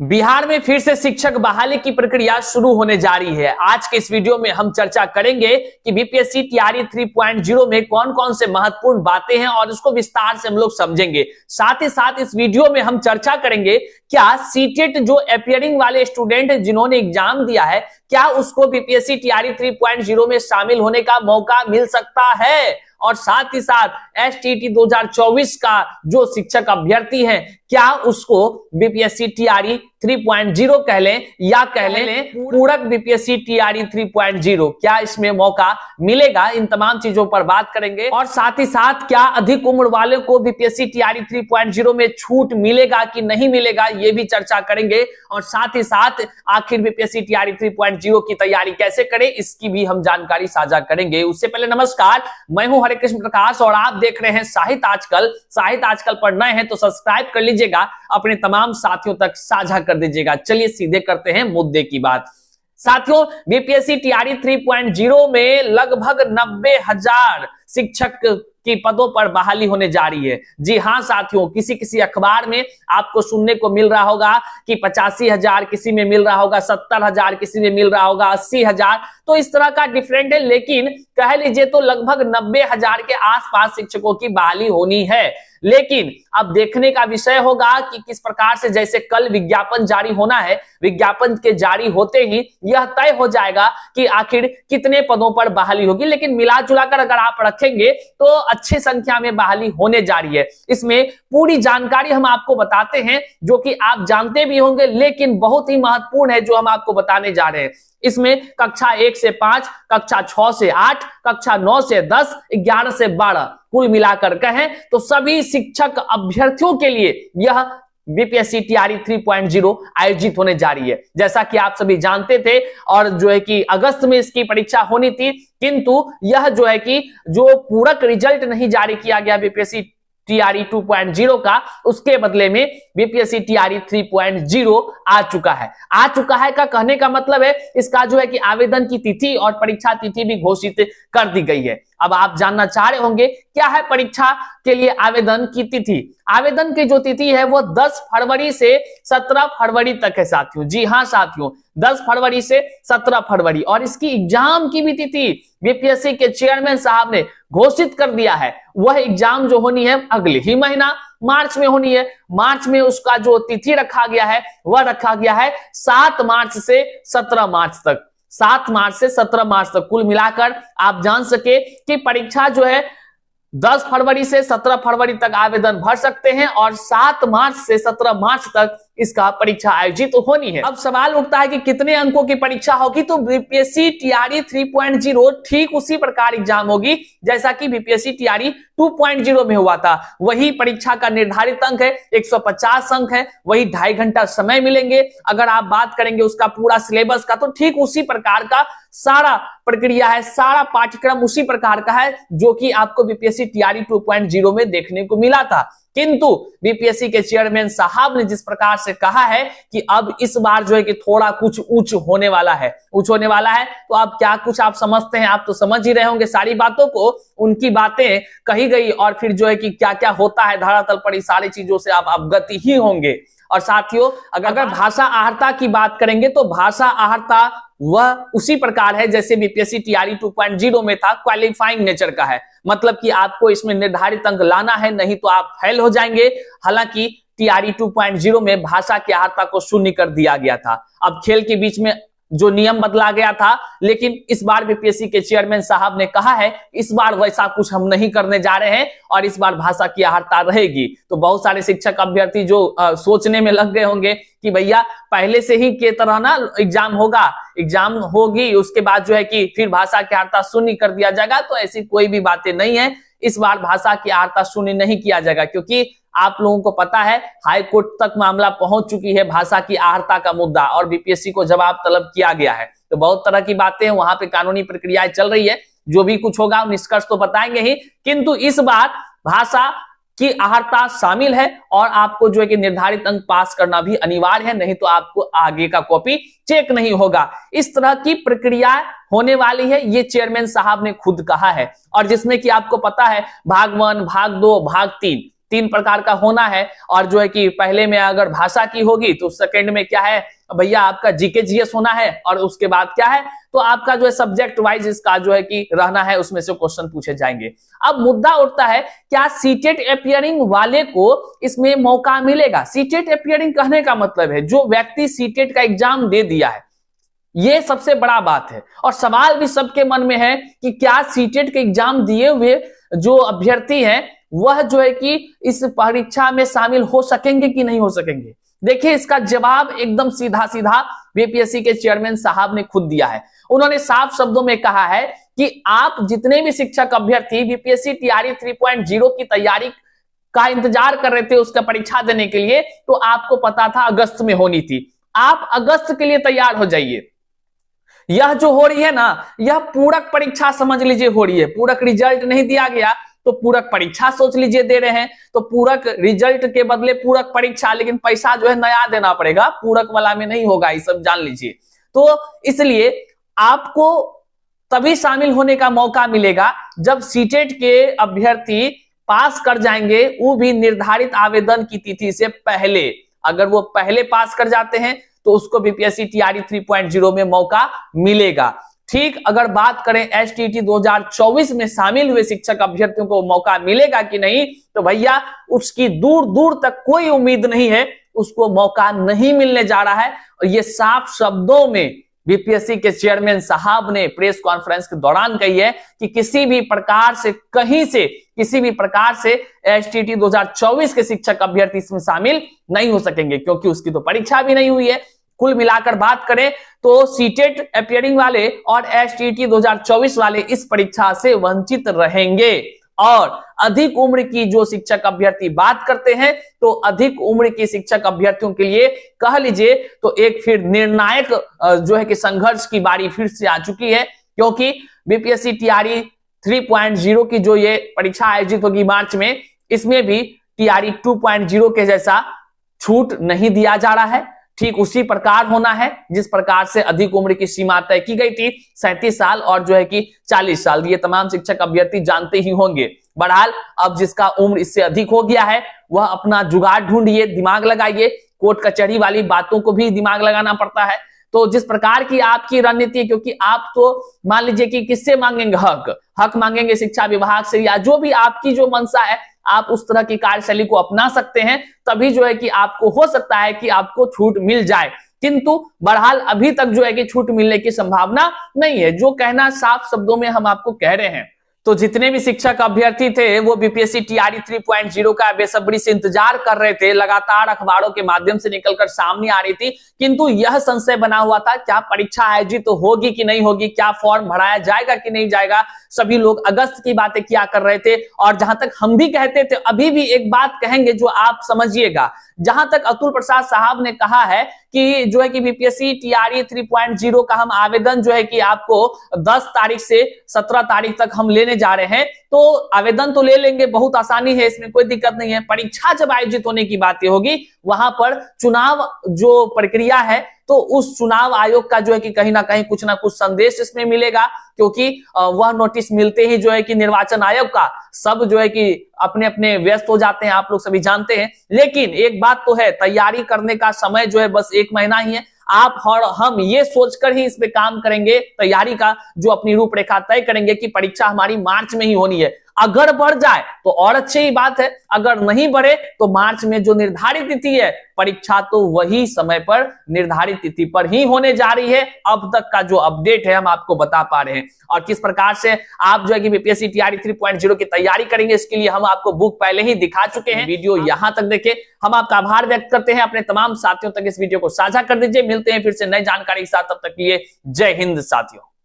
बिहार में फिर से शिक्षक बहाली की प्रक्रिया शुरू होने जा रही है। आज के इस वीडियो में हम चर्चा करेंगे कि बीपीएससी टीआरई 3.0 में कौन कौन से महत्वपूर्ण बातें हैं और उसको विस्तार से हम लोग समझेंगे। साथ ही साथ इस वीडियो में हम चर्चा करेंगे क्या सीटेट जो अपियरिंग वाले स्टूडेंट जिन्होंने एग्जाम दिया है, क्या उसको बीपीएससी टीआरई 3.0 में शामिल होने का मौका मिल सकता है। और साथ ही साथ एसटीटी 2024 का जो शिक्षक अभ्यर्थी हैं, क्या उसको बीपीएससी टीआरई 3.0 कह लें या कह लें पूरक बीपीएससी टीआरई 3.0, क्या इसमें मौका मिलेगा। इन तमाम चीजों पर बात करेंगे। और साथ ही साथ क्या अधिक उम्र वाले को बीपीएससी टीआरई 3.0 में छूट मिलेगा कि नहीं मिलेगा, ये भी चर्चा करेंगे। और साथ ही साथ आखिर बीपीएससी टीआरई 3.0 की तैयारी कैसे करें, इसकी भी हम जानकारी साझा करेंगे। उससे पहले नमस्कार, मैं हूं हरे कृष्ण प्रकाश और आप देख रहे हैं साहित्य आजकल। साहित्य आजकल पर नए हैं तो सब्सक्राइब कर लीजिएगा, अपने तमाम साथियों तक साझा कर दीजिएगा। चलिए सीधे करते हैं मुद्दे की बात। साथियों, बीपीएससी टीआरई 3.0 में लगभग 90,000 शिक्षक की पदों पर बहाली होने जा रही है। जी हां साथियों, किसी किसी अखबार में आपको सुनने को मिल रहा होगा कि 85,000, किसी में मिल रहा होगा 70,000, किसी में मिल रहा होगा 80,000, तो इस तरह का डिफरेंट है। लेकिन कह लीजिए तो लगभग 90,000 के आसपास शिक्षकों की बहाली होनी है। लेकिन अब देखने का विषय होगा कि किस प्रकार से, जैसे कल विज्ञापन जारी होना है, विज्ञापन के जारी होते ही यह तय हो जाएगा कि आखिर कितने पदों पर बहाली होगी। लेकिन मिला जुलाकर अगर आप रखेंगे तो अच्छी संख्या में बहाली होने जा रही है। इसमें पूरी जानकारी हम आपको बताते हैं, जो कि आप जानते भी होंगे लेकिन बहुत ही महत्वपूर्ण है जो हम आपको बताने जा रहे हैं। इसमें कक्षा 1 से 5, कक्षा 6 से 8, कक्षा 9 से 10, 11 से 12 कुल मिलाकर कहें तो सभी शिक्षक अभ्यर्थियों के लिए यह बीपीएससी टीआरई 3.0 आयोजित होने जा रही है। जैसा कि आप सभी जानते थे और जो है कि अगस्त में इसकी परीक्षा होनी थी, किंतु यह जो है कि जो पूरक रिजल्ट नहीं जारी किया गया बीपीएससी टीआरई 2.0 का, उसके बदले में बीपीएससी टीआरई 3.0 आ चुका है का कहने का मतलब है इसका जो है कि आवेदन की तिथि और परीक्षा तिथि भी घोषित कर दी गई है। अब आप जानना चाह रहे होंगे क्या है परीक्षा के लिए आवेदन की तिथि। आवेदन की जो तिथि है वो 10 फरवरी से 17 फरवरी तक है साथियों। जी हां साथियों, 10 फरवरी से 17 फरवरी। और इसकी एग्जाम की भी तिथि बीपीएससी के चेयरमैन साहब ने घोषित कर दिया है। वह एग्जाम जो होनी है अगले ही महीना मार्च में होनी है। मार्च में उसका जो तिथि रखा गया है वह रखा गया है 7 मार्च से 17 मार्च तक। 7 मार्च से 17 मार्च तक कुल मिलाकर आप जान सके कि परीक्षा जो है 10 फरवरी से 17 फरवरी तक आवेदन भर सकते हैं और 7 मार्च से 17 मार्च तक इसका परीक्षा आयोजित होनी है। अब सवाल उठता है कि कितने अंकों की परीक्षा होगी, तो बीपीएससी टीआरई 3.0 ठीक उसी प्रकार एग्जाम होगी जैसा कि बीपीएससी टीआरई 2.0 में हुआ था। वही परीक्षा का निर्धारित अंक है, 150 अंक है, वही 2.5 घंटा समय मिलेंगे। अगर आप बात करेंगे उसका पूरा सिलेबस का, तो ठीक उसी प्रकार का सारा प्रक्रिया है, सारा पाठ्यक्रम उसी प्रकार का है जो कि आपको बीपीएससी टीआरई 2.0 में देखने को मिला था। किंतु बीपीएससी के चेयरमैन साहब ने जिस प्रकार से कहा है कि अब इस बार जो है कि थोड़ा कुछ उच्च होने वाला है, तो अब क्या कुछ आप समझते हैं, आप तो समझ ही रहे होंगे सारी बातों को। उनकी बातें कही गई और फिर जो है कि क्या क्या होता है धरातल पर, इस सारी चीजों से आप अवगत ही होंगे। और साथियों, अगर भाषा आहर्ता की बात करेंगे तो भाषा आहर्ता वह उसी प्रकार है जैसे बीपीएससी टीआरई 2.0 में था, क्वालिफाइंग नेचर का है। मतलब कि आपको इसमें निर्धारित अंक लाना है, नहीं तो आप फेल हो जाएंगे। हालांकि टीआरई 2.0 में भाषा की आहर्ता को शून्य कर दिया गया था। अब खेल के बीच में जो नियम बदला गया था, लेकिन इस बार बीपीएससी के चेयरमैन साहब ने कहा है इस बार वैसा कुछ हम नहीं करने जा रहे हैं और इस बार भाषा की आहर्ता रहेगी। तो बहुत सारे शिक्षक अभ्यर्थी जो सोचने में लग गए होंगे कि भैया पहले से ही के तरह ना एग्जाम होगी, उसके बाद जो है कि फिर भाषा की आहर्ता शून्य कर दिया जाएगा, तो ऐसी कोई भी बातें नहीं है। इस बार भाषा की आहर्ता शून्य नहीं किया जाएगा, क्योंकि आप लोगों को पता है हाई कोर्ट तक मामला पहुंच चुकी है भाषा की आहर्ता का मुद्दा, और बीपीएससी को जवाब तलब किया गया है। तो बहुत तरह की बातें हैं, वहां पे कानूनी प्रक्रियाएं चल रही है। जो भी कुछ होगा निष्कर्ष तो बताएंगे ही, किंतु इस बार भाषा की आहर्ता शामिल है और आपको जो है कि निर्धारित अंक पास करना भी अनिवार्य है, नहीं तो आपको आगे का कॉपी चेक नहीं होगा। इस तरह की प्रक्रिया होने वाली है, ये चेयरमैन साहब ने खुद कहा है। और जिसमें कि आपको पता है भाग 1, भाग 2, भाग 3 3 प्रकार का होना है। और जो है कि पहले में अगर भाषा की होगी तो सेकंड में क्या है भैया आपका जीके जीएस होना है, और उसके बाद क्या है तो आपका जो है सब्जेक्ट वाइज इसका जो है कि रहना है, उसमें से क्वेश्चन पूछे जाएंगे। अब मुद्दा उठता है क्या सीटेट अपीयरिंग वाले को इसमें मौका मिलेगा? सीटेट अपीयरिंग कहने का मतलब है जो व्यक्ति सीटेट का एग्जाम दे दिया है, ये सबसे बड़ा बात है। और सवाल भी सबके मन में है कि क्या सीटेट के एग्जाम दिए हुए जो अभ्यर्थी हैं वह जो है कि इस परीक्षा में शामिल हो सकेंगे कि नहीं हो सकेंगे। देखिए इसका जवाब एकदम सीधा सीधा बीपीएससी के चेयरमैन साहब ने खुद दिया है। उन्होंने साफ शब्दों में कहा है कि आप जितने भी शिक्षक अभ्यर्थी बीपीएससी टीआरई 3.0 की तैयारी का इंतजार कर रहे थे उसका परीक्षा देने के लिए, तो आपको पता था अगस्त में होनी थी, आप अगस्त के लिए तैयार हो जाइए। यह जो हो रही है ना, यह पूरक परीक्षा समझ लीजिए हो रही है। पूरक रिजल्ट नहीं दिया गया तो पूरक परीक्षा सोच लीजिए दे रहे हैं, तो पूरक रिजल्ट के बदले पूरक परीक्षा, लेकिन पैसा जो है नया देना पड़ेगा, पूरक वाला में नहीं होगा, ये सब जान लीजिए। तो इसलिए आपको तभी शामिल होने का मौका मिलेगा जब सीटेट के अभ्यर्थी पास कर जाएंगे, वो भी निर्धारित आवेदन की तिथि से पहले। अगर वो पहले पास कर जाते हैं तो उसको बीपीएससी टीआरई 3.0 में मौका मिलेगा। ठीक, अगर बात करें एसटीटी 2024 में शामिल हुए शिक्षक अभ्यर्थियों को मौका मिलेगा कि नहीं, तो भैया उसकी दूर दूर तक कोई उम्मीद नहीं है, उसको मौका नहीं मिलने जा रहा है। और ये साफ शब्दों में बीपीएससी के चेयरमैन साहब ने प्रेस कॉन्फ्रेंस के दौरान कही है कि किसी भी प्रकार से कहीं से किसी भी प्रकार से एसटीटी 2024 के शिक्षक अभ्यर्थी इसमें शामिल नहीं हो सकेंगे, क्योंकि उसकी तो परीक्षा भी नहीं हुई है। कुल मिलाकर बात करें तो सीटेट अपीयरिंग वाले और एसटीटी 2024 वाले इस परीक्षा से वंचित रहेंगे। और अधिक उम्र की जो शिक्षक अभ्यर्थी बात करते हैं, तो अधिक उम्र की शिक्षक अभ्यर्थियों के लिए कह लीजिए तो एक फिर निर्णायक जो है कि संघर्ष की बारी फिर से आ चुकी है, क्योंकि बीपीएससी टीआरई 3.0 की जो ये परीक्षा आयोजित होगी मार्च में, इसमें भी टीआरई 2.0 के जैसा छूट नहीं दिया जा रहा है। ठीक उसी प्रकार होना है जिस प्रकार से अधिक उम्र की सीमा तय की गई थी, 37 साल और जो है कि 40 साल। ये तमाम शिक्षक अभ्यर्थी जानते ही होंगे। बहरहाल अब जिसका उम्र इससे अधिक हो गया है वह अपना जुगाड़ ढूंढिए, दिमाग लगाइए। कोर्ट कचहरी वाली बातों को भी दिमाग लगाना पड़ता है। तो जिस प्रकार की आपकी रणनीति है, क्योंकि आप तो मान लीजिए कि किससे मांगेंगे, हक मांगेंगे शिक्षा विभाग से, या जो भी आपकी जो मंशा है आप उस तरह की कार्यशैली को अपना सकते हैं, तभी जो है कि आपको हो सकता है कि आपको छूट मिल जाए। किंतु बहरहाल अभी तक जो है कि छूट मिलने की संभावना नहीं है। जो कहना साफ शब्दों में हम आपको कह रहे हैं, तो जितने भी शिक्षक अभ्यर्थी थे वो बीपीएससी टीआरई 3.0 का बेसब्री से इंतजार कर रहे थे, लगातार अखबारों के माध्यम से निकलकर सामने आ रही थी। किंतु यह संशय बना हुआ था क्या परीक्षा आयोजित तो होगी कि नहीं होगी, क्या फॉर्म भराया जाएगा कि नहीं जाएगा। सभी लोग अगस्त की बातें किया कर रहे थे। और जहां तक हम भी कहते थे, अभी भी एक बात कहेंगे जो आप समझिएगा, जहां तक अतुल प्रसाद साहब ने कहा है कि जो है कि बीपीएससी टीआरई 3.0 का हम आवेदन जो है कि आपको 10 तारीख से 17 तारीख तक हम लेने जा रहे हैं, तो आवेदन तो ले लेंगे, बहुत आसानी है, इसमें कोई दिक्कत नहीं है। परीक्षा जब आयोजित होने की बातें होगी, वहां पर चुनाव जो प्रक्रिया है, तो उस चुनाव आयोग का जो है कि कहीं ना कहीं कुछ ना कुछ संदेश इसमें मिलेगा, क्योंकि वह नोटिस मिलते ही जो है कि निर्वाचन आयोग का सब जो है कि अपने अपने व्यस्त हो जाते हैं, आप लोग सभी जानते हैं। लेकिन एक बात तो है, तैयारी करने का समय जो है बस 1 महीना ही है। आप और हम ये सोचकर ही इस पे काम करेंगे, तैयारी का जो अपनी रूपरेखा तय करेंगे कि परीक्षा हमारी मार्च में ही होनी है। अगर बढ़ जाए तो और अच्छी ही बात है, अगर नहीं बढ़े तो मार्च में जो निर्धारित तिथि है, परीक्षा तो वही समय पर निर्धारित तिथि पर ही होने जा रही है। अब तक का जो अपडेट है हम आपको बता पा रहे हैं। और किस प्रकार से आप जो है कि बीपीएससी टीआरई 3.0 की तैयारी करेंगे, इसके लिए हम आपको बुक पहले ही दिखा चुके हैं। वीडियो यहां तक देखे, हम आपका आभार व्यक्त करते हैं। अपने तमाम साथियों तक इस वीडियो को साझा कर दीजिए। मिलते हैं फिर से नई जानकारी के साथ, तब तक के लिए जय हिंद साथियों।